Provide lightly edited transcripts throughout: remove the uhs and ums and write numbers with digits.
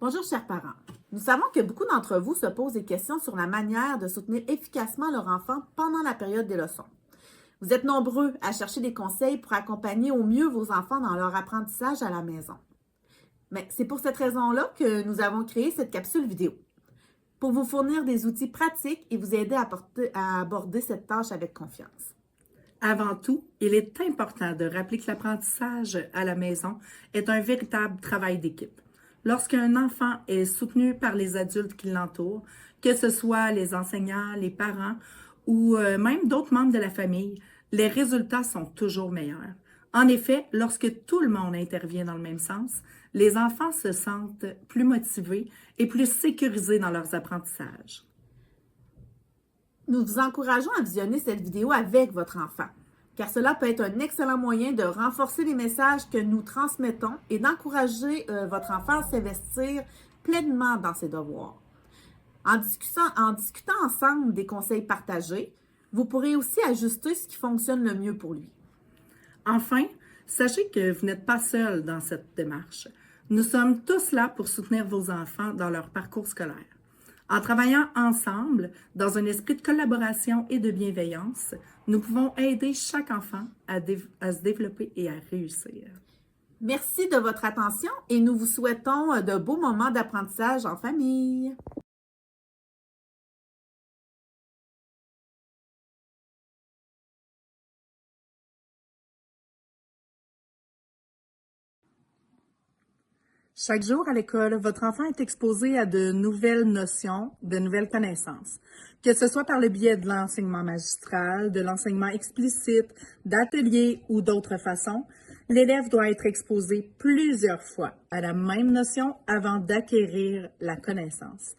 Bonjour chers parents. Nous savons que beaucoup d'entre vous se posent des questions sur la manière de soutenir efficacement leur enfant pendant la période des leçons. Vous êtes nombreux à chercher des conseils pour accompagner au mieux vos enfants dans leur apprentissage à la maison. Mais c'est pour cette raison-là que nous avons créé cette capsule vidéo, pour vous fournir des outils pratiques et vous aider à aborder cette tâche avec confiance. Avant tout, il est important de rappeler que l'apprentissage à la maison est un véritable travail d'équipe. Lorsqu'un enfant est soutenu par les adultes qui l'entourent, que ce soit les enseignants, les parents ou même d'autres membres de la famille, les résultats sont toujours meilleurs. En effet, lorsque tout le monde intervient dans le même sens, les enfants se sentent plus motivés et plus sécurisés dans leurs apprentissages. Nous vous encourageons à visionner cette vidéo avec votre enfant, car cela peut être un excellent moyen de renforcer les messages que nous transmettons et d'encourager votre enfant à s'investir pleinement dans ses devoirs. En discutant ensemble des conseils partagés, vous pourrez aussi ajuster ce qui fonctionne le mieux pour lui. Enfin, sachez que vous n'êtes pas seul dans cette démarche. Nous sommes tous là pour soutenir vos enfants dans leur parcours scolaire. En travaillant ensemble, dans un esprit de collaboration et de bienveillance, nous pouvons aider chaque enfant à se développer et à réussir. Merci de votre attention et nous vous souhaitons de beaux moments d'apprentissage en famille. Chaque jour à l'école, votre enfant est exposé à de nouvelles notions, de nouvelles connaissances, que ce soit par le biais de l'enseignement magistral, de l'enseignement explicite, d'ateliers ou d'autres façons. L'élève doit être exposé plusieurs fois à la même notion avant d'acquérir la connaissance.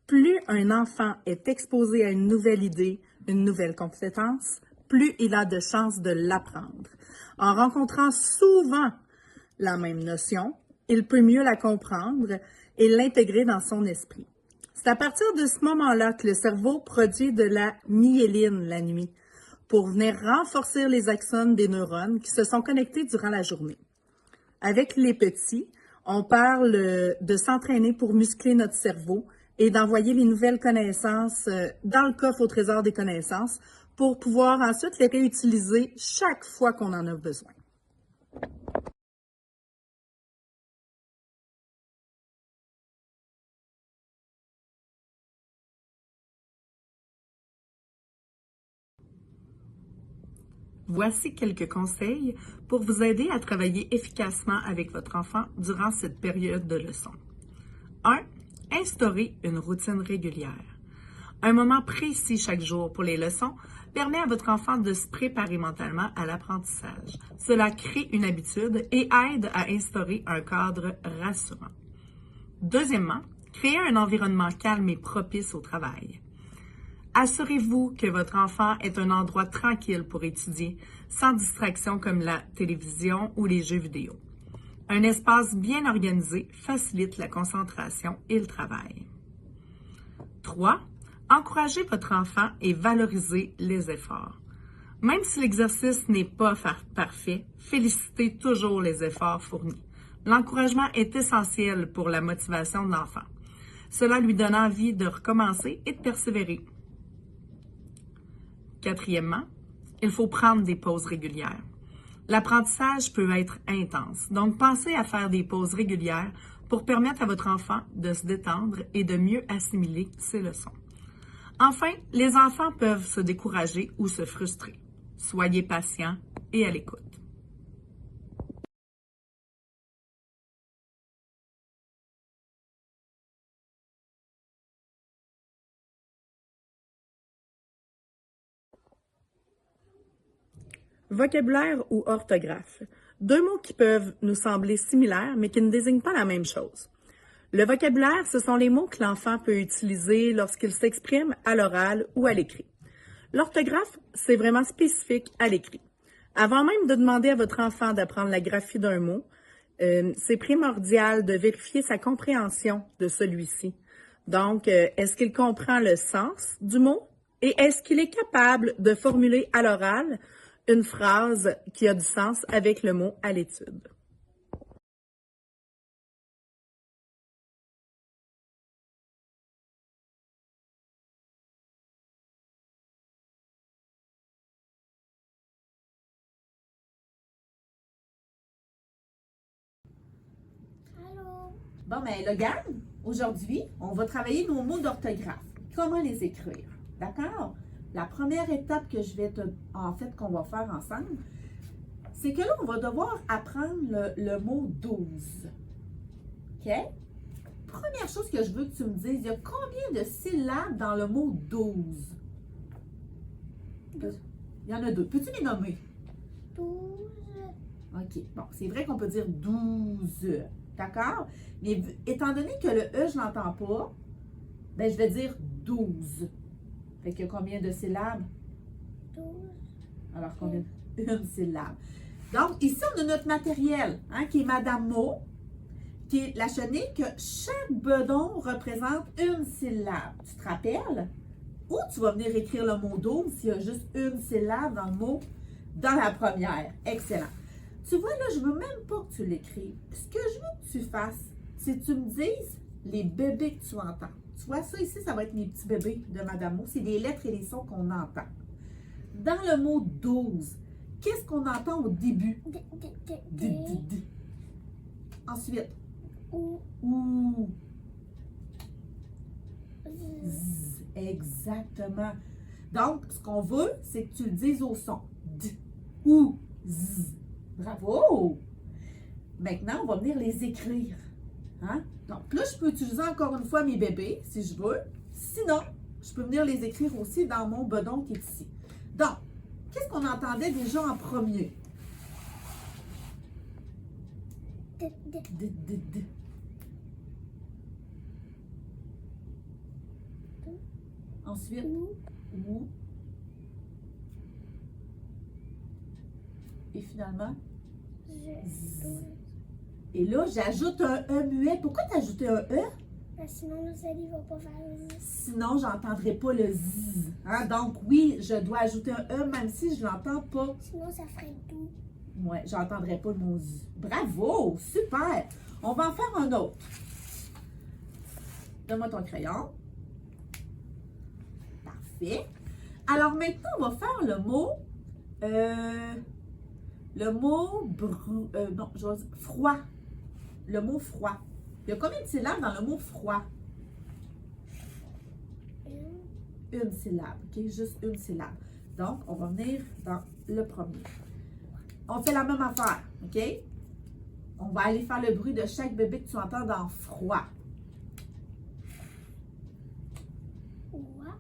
Plus un enfant est exposé à une nouvelle idée, une nouvelle compétence, plus il a de chances de l'apprendre. En rencontrant souvent la même notion, il peut mieux la comprendre et l'intégrer dans son esprit. C'est à partir de ce moment-là que le cerveau produit de la myéline la nuit pour venir renforcer les axones des neurones qui se sont connectés durant la journée. Avec les petits, on parle de s'entraîner pour muscler notre cerveau et d'envoyer les nouvelles connaissances dans le coffre au trésor des connaissances pour pouvoir ensuite les réutiliser chaque fois qu'on en a besoin. Voici quelques conseils pour vous aider à travailler efficacement avec votre enfant durant cette période de leçon. 1. Instaurer une routine régulière. Un moment précis chaque jour pour les leçons permet à votre enfant de se préparer mentalement à l'apprentissage. Cela crée une habitude et aide à instaurer un cadre rassurant. Deuxièmement, créer un environnement calme et propice au travail. Assurez-vous que votre enfant est un endroit tranquille pour étudier, sans distraction comme la télévision ou les jeux vidéo. Un espace bien organisé facilite la concentration et le travail. 3. Encouragez votre enfant et valorisez les efforts. Même si l'exercice n'est pas parfait, félicitez toujours les efforts fournis. L'encouragement est essentiel pour la motivation de l'enfant. Cela lui donne envie de recommencer et de persévérer. Quatrièmement, il faut prendre des pauses régulières. L'apprentissage peut être intense, donc pensez à faire des pauses régulières pour permettre à votre enfant de se détendre et de mieux assimiler ses leçons. Enfin, les enfants peuvent se décourager ou se frustrer. Soyez patient et à l'écoute. Vocabulaire ou orthographe. Deux mots qui peuvent nous sembler similaires, mais qui ne désignent pas la même chose. Le vocabulaire, ce sont les mots que l'enfant peut utiliser lorsqu'il s'exprime à l'oral ou à l'écrit. L'orthographe, c'est vraiment spécifique à l'écrit. Avant même de demander à votre enfant d'apprendre la graphie d'un mot, c'est primordial de vérifier sa compréhension de celui-ci. Donc, est-ce qu'il comprend le sens du mot et est-ce qu'il est capable de formuler à l'oral une phrase qui a du sens avec le mot à l'étude? Allô? Bon, ben, Logan, aujourd'hui, on va travailler nos mots d'orthographe. Comment les écrire? D'accord? La première étape que qu'on va faire ensemble, c'est que là, on va devoir apprendre le mot 12. OK? Première chose que je veux que tu me dises, il y a combien de syllabes dans le mot 12? Deux. Il y en a 2. Peux-tu les nommer? 12. OK. Bon, c'est vrai qu'on peut dire 12. D'accord? Mais étant donné que le E, je ne l'entends pas, ben, je vais dire 12. Fait qu'il y a combien de syllabes? 12. Alors, combien? Une syllabe. Donc, ici, on a notre matériel, hein, qui est Madame Mo, qui est la chenille que chaque bedon représente une syllabe. Tu te rappelles? Ou tu vas venir écrire le mot 12 s'il y a juste une syllabe dans le mot, dans la première. Excellent. Tu vois, là, je ne veux même pas que tu l'écrives. Ce que je veux que tu fasses, c'est que tu me dises les bébés que tu entends. Tu vois, ça ici, ça va être mes petits bébés de Madame Mo. C'est les lettres et les sons qu'on entend. Dans le mot 12, qu'est-ce qu'on entend au début? D. Ensuite, Ou. ou. Z. Exactement. Donc, ce qu'on veut, c'est que tu le dises au son. D, ou, z. Bravo! Maintenant, on va venir les écrire. Hein? Donc là, je peux utiliser encore une fois mes bébés, si je veux. Sinon, je peux venir les écrire aussi dans mon bedon qui est ici. Donc, qu'est-ce qu'on entendait déjà en premier? D. Ensuite, ou. Et finalement, z. Et là, j'ajoute un E muet. Pourquoi tu as ajouté un E? Sinon, le salive va pas faire Z. Sinon, je n'entendrai pas le Z. Hein? Donc, oui, je dois ajouter un E même si je ne l'entends pas. Sinon, ça ferait doux. Oui, je n'entendrai pas le mot Z. Bravo! Super! On va en faire un autre. Donne-moi ton crayon. Parfait. Alors, maintenant, on va faire le mot... non, je vais dire froid. Le mot froid. Il y a combien de syllabes dans le mot froid? Une syllabe, OK? Juste une syllabe. Donc, on va venir dans le premier. On fait la même affaire, OK? On va aller faire le bruit de chaque bébé que tu entends dans froid. Ouah.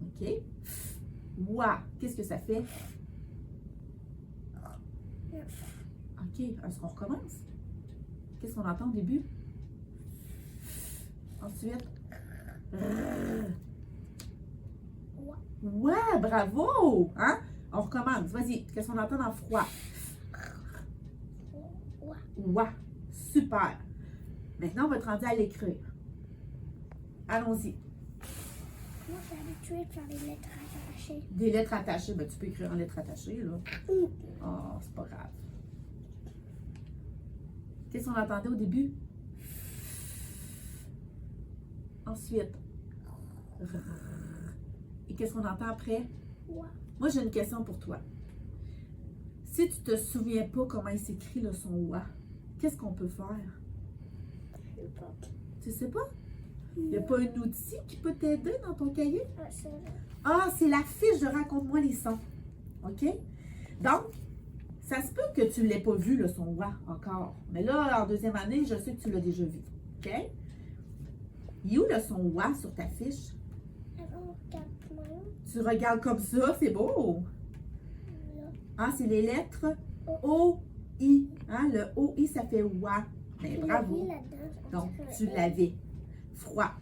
OK? Ouah. Qu'est-ce que ça fait? OK. Est-ce qu'on recommence? Qu'est-ce qu'on entend au début? Ensuite. Ouais, bravo! Hein? On recommence. Vas-y. Qu'est-ce qu'on entend dans froid? Ouais. Super. Maintenant, on va te rendre à l'écrire. Allons-y. Moi, je suis habituée de faire des lettres attachées. Des lettres attachées. Ben, tu peux écrire en lettres attachées, là. Ou. Oh, c'est pas grave. Qu'est-ce qu'on entendait au début? Ensuite. Et qu'est-ce qu'on entend après? Ouah. Moi, j'ai une question pour toi. Si tu te souviens pas comment il s'écrit le son ouah, qu'est-ce qu'on peut faire? Je sais pas. Tu sais pas? Il n'y a pas un outil qui peut t'aider dans ton cahier? Ah, ça, là. Ah, c'est la fiche de Raconte-moi les sons. OK? Donc, ça se peut que tu ne l'aies pas vu, le son ouah, encore. Mais là, en deuxième année, je sais que tu l'as déjà vu. OK? Il est où le son ouah sur ta fiche? Alors, regarde-moi. Tu regardes comme ça, c'est beau. Là. Hein, c'est les lettres O-I. Hein, le O-I, ça fait ouah. Mais bravo. Donc, tu l'avais. Froid.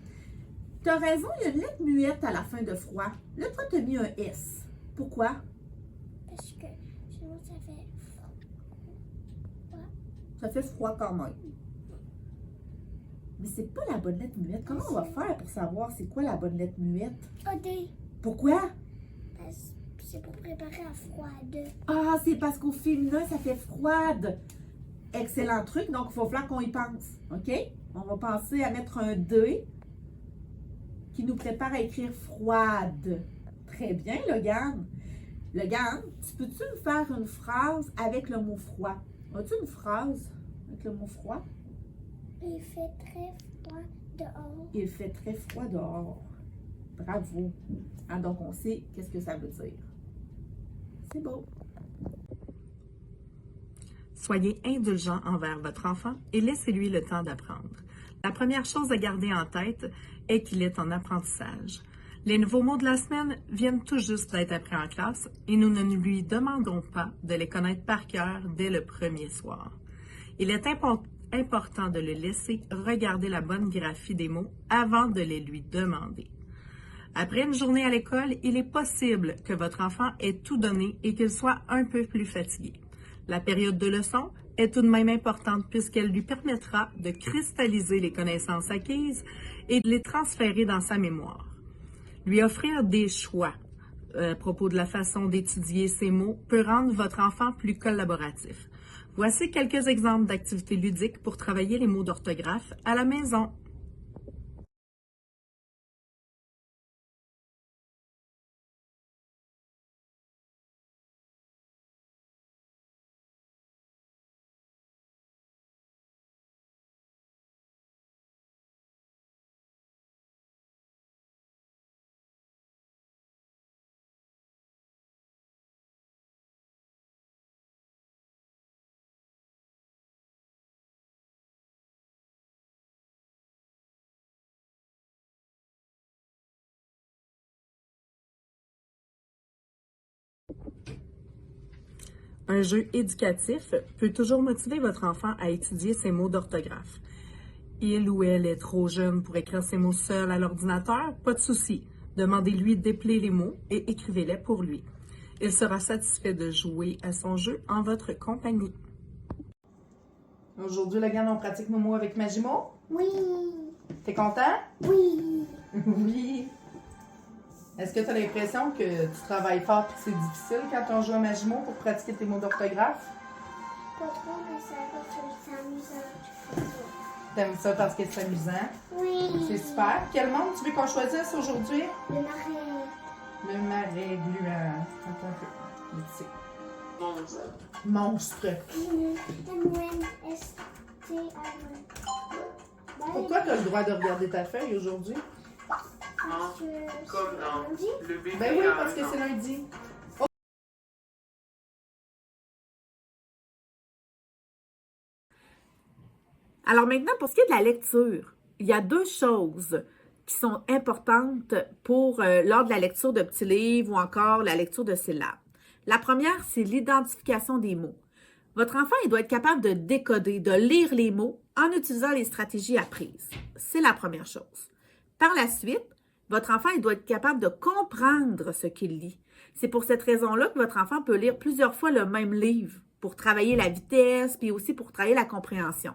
Tu as raison, il y a une lettre muette à la fin de froid. Là, toi, tu as mis un S. Pourquoi? Parce que sinon, ça fait froid. Ça fait froid quand même. Mais c'est pas la bonne lettre muette. Comment on va faire pour savoir c'est quoi la bonne lettre muette? D. Pourquoi? Parce que c'est pour préparer à froide. Ah, c'est parce qu'au féminin, ça fait froide. Excellent truc. Donc, il va falloir qu'on y pense. OK? On va penser à mettre un D qui nous prépare à écrire froide. Très bien, Logan. Logan, tu peux-tu me faire une phrase avec le mot froid? As-tu une phrase avec le mot froid? Il fait très froid dehors. Il fait très froid dehors. Bravo. Ah, donc, on sait qu'est-ce que ça veut dire. C'est beau. Soyez indulgent envers votre enfant et laissez-lui le temps d'apprendre. La première chose à garder en tête est qu'il est en apprentissage. Les nouveaux mots de la semaine viennent tout juste d'être appris en classe et nous ne lui demandons pas de les connaître par cœur dès le premier soir. Il est important de le laisser regarder la bonne graphie des mots avant de les lui demander. Après une journée à l'école, il est possible que votre enfant ait tout donné et qu'il soit un peu plus fatigué. La période de leçon est tout de même importante puisqu'elle lui permettra de cristalliser les connaissances acquises et de les transférer dans sa mémoire. Lui offrir des choix à propos de la façon d'étudier ces mots peut rendre votre enfant plus collaboratif. Voici quelques exemples d'activités ludiques pour travailler les mots d'orthographe à la maison. Un jeu éducatif peut toujours motiver votre enfant à étudier ses mots d'orthographe. Il ou elle est trop jeune pour écrire ses mots seul à l'ordinateur? Pas de souci. Demandez-lui d'épeler les mots et écrivez-les pour lui. Il sera satisfait de jouer à son jeu en votre compagnie. Aujourd'hui, Logan, on pratique nos mots avec Magimo. Oui. T'es content? Oui. Oui. Est-ce que tu as l'impression que tu travailles fort et que c'est difficile quand on joue à Magimo pour pratiquer tes mots d'orthographe? Pas trop, mais ça va, c'est amusant. T'aimes ça parce que c'est amusant? Oui. C'est super. Quel monde tu veux qu'on choisisse aujourd'hui? Le marais. Le marais gluant. Attends un peu. Ici. Monstre. Monstre. M-O-N-S-T-R-E. Pourquoi tu as le droit de regarder ta feuille aujourd'hui? Parce que Comme c'est dans lundi. le bébé. Ben oui, a parce que un an. c'est lundi. Alors maintenant, pour ce qui est de la lecture, il y a deux choses qui sont importantes pour lors de la lecture de petits livres ou encore la lecture de syllabes. La première, c'est l'identification des mots. Votre enfant, il doit être capable de décoder, de lire les mots en utilisant les stratégies apprises. C'est la première chose. Par la suite, votre enfant, il doit être capable de comprendre ce qu'il lit. C'est pour cette raison-là que votre enfant peut lire plusieurs fois le même livre pour travailler la vitesse, puis aussi pour travailler la compréhension.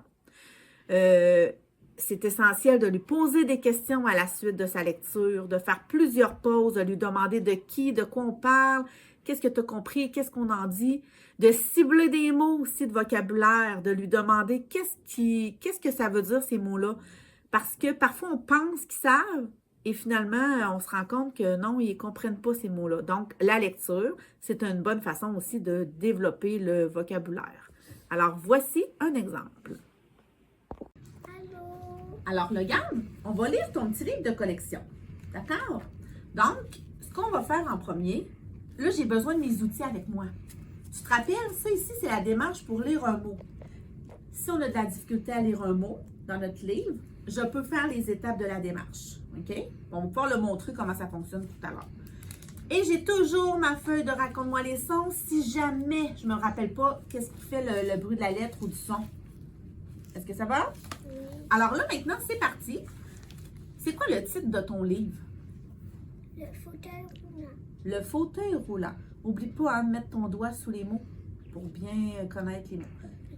C'est essentiel de lui poser des questions à la suite de sa lecture, de faire plusieurs pauses, de lui demander de qui, de quoi on parle, qu'est-ce que tu as compris, qu'est-ce qu'on en dit, de cibler des mots aussi de vocabulaire, de lui demander qu'est-ce que ça veut dire ces mots-là. Parce que parfois on pense qu'ils savent et finalement on se rend compte que non, ils ne comprennent pas ces mots-là. Donc la lecture, c'est une bonne façon aussi de développer le vocabulaire. Alors voici un exemple. Alors, Logan, on va lire ton petit livre de collection. D'accord? Donc, ce qu'on va faire en premier, là, j'ai besoin de mes outils avec moi. Tu te rappelles, ça ici, c'est la démarche pour lire un mot. Si on a de la difficulté à lire un mot dans notre livre, je peux faire les étapes de la démarche. OK? On va pouvoir le montrer comment ça fonctionne tout à l'heure. Et j'ai toujours ma feuille de raconte-moi les sons si jamais je ne me rappelle pas qu'est-ce qui fait le bruit de la lettre ou du son. Est-ce que ça va? Oui. Alors là, maintenant, c'est parti. C'est quoi le titre de ton livre? Le fauteuil roulant. Le fauteuil roulant. N'oublie pas de mettre ton doigt sous les mots pour bien connaître les mots.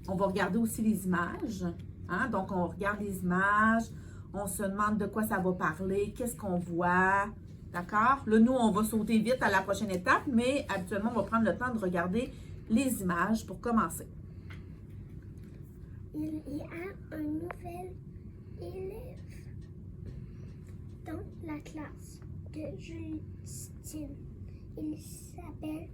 On va regarder aussi les images. Hein? Donc, on regarde les images. On se demande de quoi ça va parler. Qu'est-ce qu'on voit? D'accord? Là, nous, on va sauter vite à la prochaine étape, mais habituellement, on va prendre le temps de regarder les images pour commencer. Il y a un nouvel élève dans la classe de Justine. Il s'appelle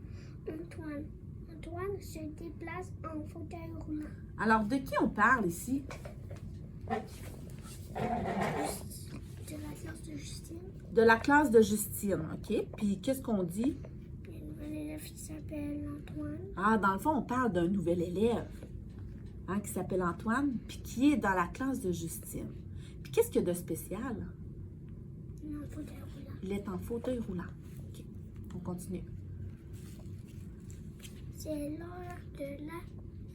Antoine. Antoine se déplace en fauteuil roulant. Alors, de qui on parle ici? De la classe de Justine. De la classe de Justine, OK? Puis qu'est-ce qu'on dit? Il y a une nouvelle élève qui s'appelle Antoine. Ah, dans le fond, on parle d'un nouvel élève hein, qui s'appelle Antoine, puis qui est dans la classe de Justine. Puis qu'est-ce qu'il y a de spécial? Il est en fauteuil roulant. Il est en fauteuil roulant. OK, on continue. C'est l'heure de la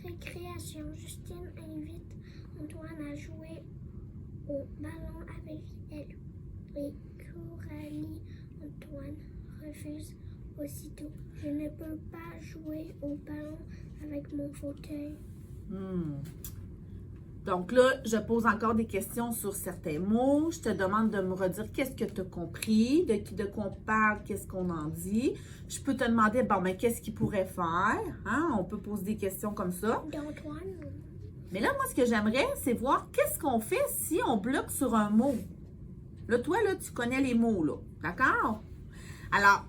récréation. Justine invite Antoine à jouer au ballon avec elle. Et Coralie, Antoine refuse aussitôt. Je ne peux pas jouer au ballon avec mon fauteuil. Donc là, je pose encore des questions sur certains mots. Je te demande de me redire qu'est-ce que tu as compris, de quoi on parle, qu'est-ce qu'on en dit. Je peux te demander, bon, mais qu'est-ce qu'il pourrait faire? Hein? On peut poser des questions comme ça. D'Antoine. Mais là, moi, ce que j'aimerais, c'est voir qu'est-ce qu'on fait si on bloque sur un mot. Là, toi, là, tu connais les mots, là. D'accord? Alors,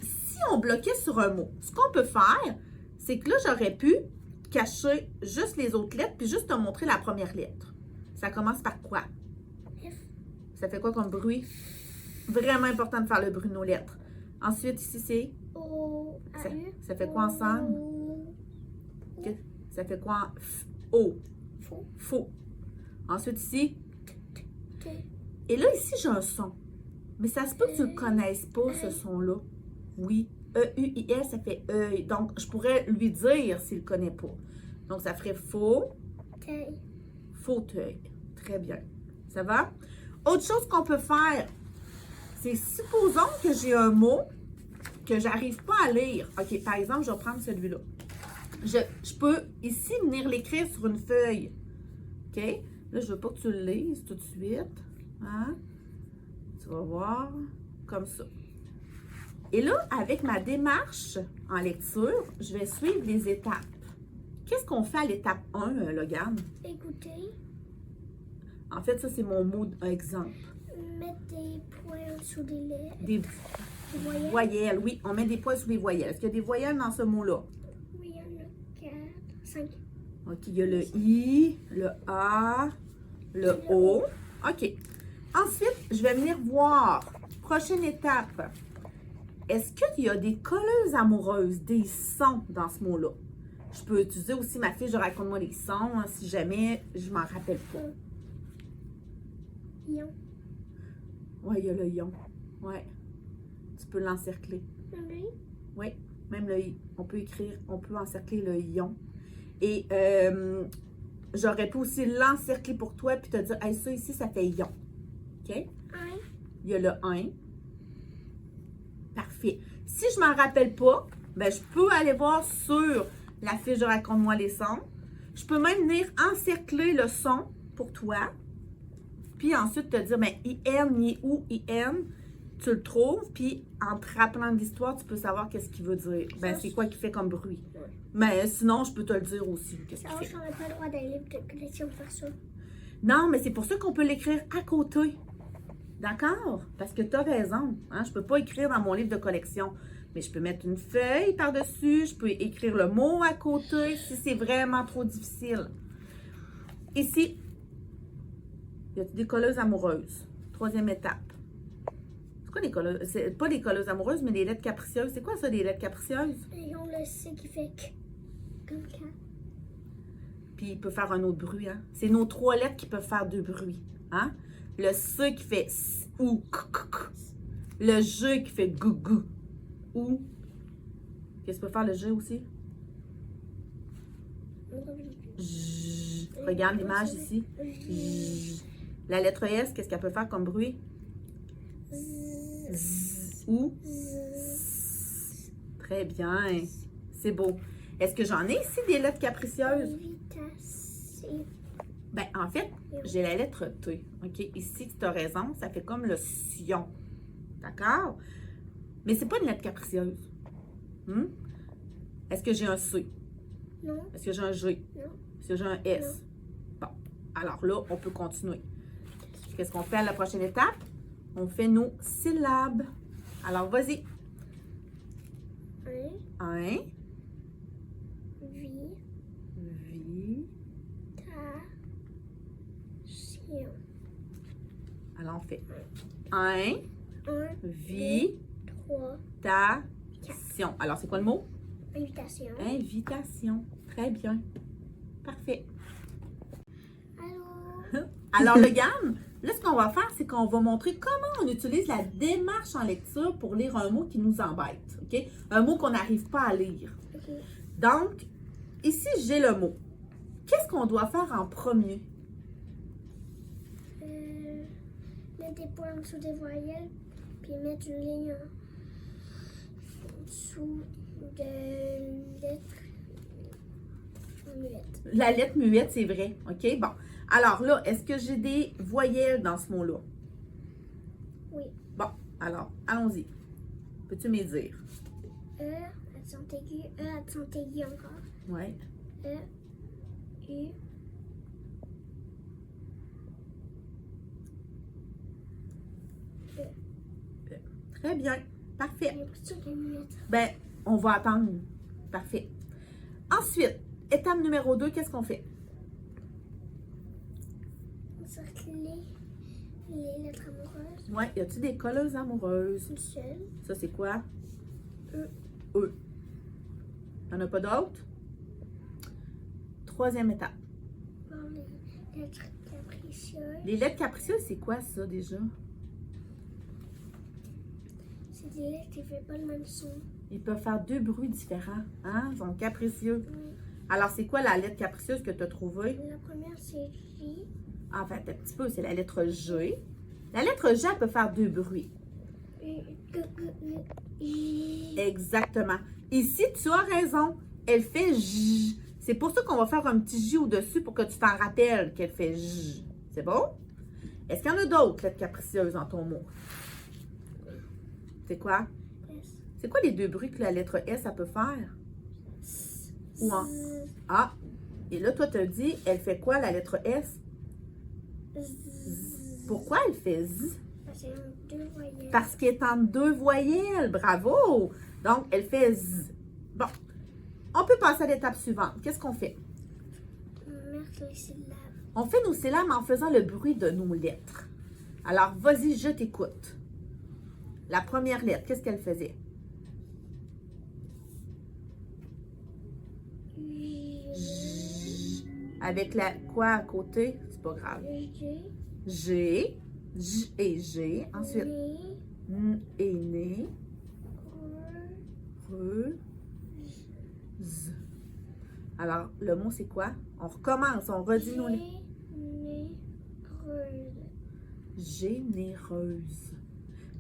si on bloquait sur un mot, ce qu'on peut faire, c'est que là, j'aurais pu cacher juste les autres lettres puis juste te montrer la première lettre. Ça commence par quoi? F. Ça fait quoi comme bruit? Vraiment important de faire le bruit de nos lettres. Ensuite, ici, c'est... O. Ça, A. U. ça fait quoi ensemble? O. Ça fait quoi en O? Faux. Faux. Ensuite, ici. T. Et là, ici, j'ai un son. Mais ça se peut que tu ne le connaisses pas, ce son-là. Oui. E-U-I-L, ça fait œil. Donc, je pourrais lui dire s'il ne le connaît pas. Donc, ça ferait faux. T. Fauteuil. Très bien. Ça va? Autre chose qu'on peut faire, c'est supposons que j'ai un mot que j'arrive pas à lire. OK, par exemple, je vais prendre celui-là. Je peux ici venir l'écrire sur une feuille. OK? Là, je veux pas que tu le lises tout de suite. Hein? Tu vas voir comme ça. Et là, avec ma démarche en lecture, je vais suivre les étapes. Qu'est-ce qu'on fait à l'étape 1, Logan? Écoutez. En fait, ça, c'est mon mot exemple. Mettre des points sous des lettres. Des Des voyelles. voyelles, oui. On met des points sous les voyelles. Est-ce qu'il y a des voyelles dans ce mot-là? Oui, il y en a 4, 5. OK, il y a le I, le A, le O. OK. Ensuite, je vais venir voir. Prochaine étape. Est-ce qu'il y a des colleuses amoureuses, des sons dans ce mot-là? Je peux utiliser aussi ma fiche de raconte-moi les sons hein, si jamais je m'en rappelle pas. Ion. Oui, il y a le ion. Oui. Tu peux l'encercler. Oui. Oui, même le I. On peut écrire, on peut encercler le ion. Et j'aurais pu aussi l'encercler pour toi puis te dire, hey, ça ici, ça fait ion. OK? Un. Il y a le 1. Parfait. Si je ne m'en rappelle pas, ben, je peux aller voir sur la fiche de raconte-moi les sons. Je peux même venir encercler le son pour toi. Puis ensuite te dire, ben, IN, il est où IN? Tu le trouves, puis en te rappelant de l'histoire, tu peux savoir qu'est-ce qu'il veut dire. Ben, c'est quoi qu'il fait comme bruit. Ouais. Mais sinon, je peux te le dire aussi. Qu'est-ce qu'il Alors, fait. je n'aurais pas le droit d'un livre de collection faire ça. Non, mais c'est pour ça qu'on peut l'écrire à côté. D'accord? Parce que tu as raison. Hein? Je ne peux pas écrire dans mon livre de collection. Mais je peux mettre une feuille par-dessus. Je peux écrire le mot à côté si c'est vraiment trop difficile. Ici, il y a des colleuses amoureuses. Troisième étape. C'est quoi les colleuses? C'est pas des colleuses amoureuses, mais des lettres capricieuses. C'est quoi ça, des lettres capricieuses? Et on le sait qui fait K. Comme K. Puis il peut faire un autre bruit. Hein? C'est nos 3 lettres qui peuvent faire 2 bruits. Hein? Le C qui fait S ou K, K, K. Le G qui fait G, G. Ou. Qu'est-ce que peut faire le G aussi? J. Regarde l'image ici. J. La lettre S, qu'est-ce qu'elle peut faire comme bruit? Z. Ou. S. Très bien. C'est beau. Est-ce que j'en ai ici des lettres capricieuses? Ben, en fait, j'ai la lettre T. OK? Ici, tu as raison, ça fait comme le sion. D'accord? Mais c'est pas une lettre capricieuse. Est-ce que j'ai un C? Non. Est-ce que j'ai un G? Non. Est-ce que j'ai un S? Bon, alors là, on peut continuer. Qu'est-ce qu'on fait à la prochaine étape? On fait nos syllabes. Alors, vas-y. Un. Vi. Vi. Ta. Alors, on fait invitation. 1, 3, Alors, c'est quoi le mot? invitation. Invitation. Très bien. Parfait. Allô? Alors, le GAN, là, ce qu'on va faire, c'est qu'on va montrer comment on utilise la démarche en lecture pour lire un mot qui nous embête. OK? Un mot qu'on n'arrive pas à lire. Ok. Donc, ici, j'ai le mot. Qu'est-ce qu'on doit faire en premier? Mettre des points en dessous des voyelles, puis mettre une ligne en dessous de lettres muettes. La lettre muette, c'est vrai. OK? Bon. Alors là, est-ce que j'ai des voyelles dans ce mot-là? Oui. Bon. Alors, allons-y. Peux-tu me dire? Accent aigu, accent aigu encore. Oui. U, Très bien. Parfait. j'ai l'impression qu'elle est muette. Ben, on va attendre. Parfait. Ensuite, étape numéro 2, qu'est-ce qu'on fait? Encercler les lettres amoureuses. Oui. Y a-t-il des colleuses amoureuses? Une seule. Ça, c'est quoi? E. E. Y'en a pas d'autres? Troisième étape. Voir les lettres capricieuses. Les lettres capricieuses, c'est quoi ça déjà? C'est des lettres qui ne font pas le même son. Ils peuvent faire deux bruits différents. Hein? Ils sont capricieux. Oui. Alors, c'est quoi la lettre capricieuse que tu as trouvée? La première, c'est J. En fait, un petit peu, c'est la lettre G. La lettre G, elle peut faire deux bruits. J. Exactement. Ici, tu as raison. Elle fait J. C'est pour ça qu'on va faire un petit J au-dessus pour que tu t'en rappelles qu'elle fait J. C'est bon? Est-ce qu'il y en a d'autres lettres capricieuses dans ton mot? C'est quoi? S. C'est quoi les deux bruits que la lettre S, ça peut faire? Ou en... Z. Ah! Et là, toi, tu as dit, elle fait quoi, la lettre S? Z. Pourquoi elle fait Z? Parce qu'il y a deux voyelles. Parce qu'elle est en deux voyelles. Bravo! Donc, elle fait Z. Bon. On peut passer à l'étape suivante. Qu'est-ce qu'on fait? Mettre les syllabes. On fait nos syllabes en faisant le bruit de nos lettres. Alors, vas-y, je t'écoute. La première lettre, qu'est-ce qu'elle faisait? J. Avec la quoi à côté? C'est pas grave. J. G. J et G. Ensuite, Né. N et Né. Re. Re. Z. Alors, le mot, c'est quoi? On recommence, on redit nos lettres. Généreuse.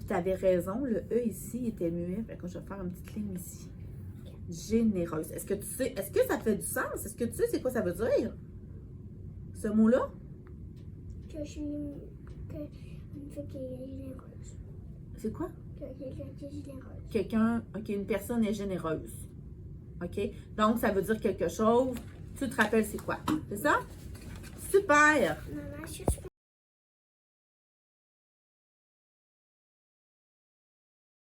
Tu avais raison, le E ici était muet. Fait que je vais faire une petite ligne ici. Généreuse. Est-ce que tu sais, est-ce que ça fait du sens? Est-ce que tu sais c'est quoi ça veut dire? Ce mot-là? Que je suis. Que. Une fille qui est généreuse. C'est quoi? Que quelqu'un qui est généreuse. Quelqu'un, ok, une personne est généreuse. OK? Donc, ça veut dire quelque chose. Tu te rappelles c'est quoi? C'est ça? Super! Maman, est-ce que tu peux